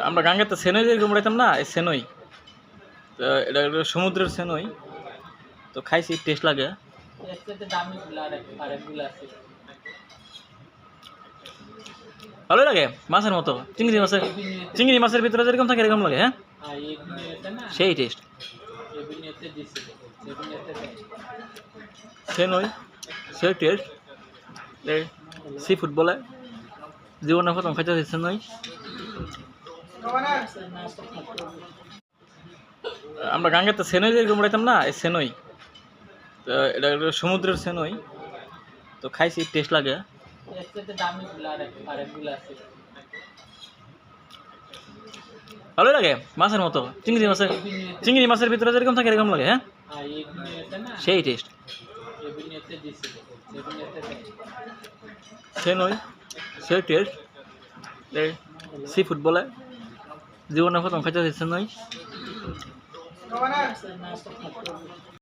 আমরা গাঙ্গেতে সেনই যেরকম উড়াইতাম না, এই সেনই। তো এটা একটা সমুদ্রের সেনই। তো খাইছি, টেস্ট লাগে। ভালোই লাগে, মাছের মতো। চিংড়ি মাছের ভিতরে যেরকম থাকে এরকম লাগে। হ্যাঁ, সেই টেস্ট। সেনই, সেই টেস্ট। সি ফুড বলে জীবনে প্রথম খাইতে সেনই। আমরা গাঙ্গেতে সেনই যেরকম উড়াইতাম না, এই সেনই। তো এটা একটা সমুদ্রের সেনই। তো খাইছি, টেস্ট লাগে। ভালোই লাগে, মাছের মতো। চিংড়ি মাছের ভিতরে যেরকম থাকে এরকম লাগে। হ্যাঁ, সেই টেস্ট। সেনই, সেই টেস্ট। সি ফুড বলে জীবনে প্রথম খাইতে সেনই।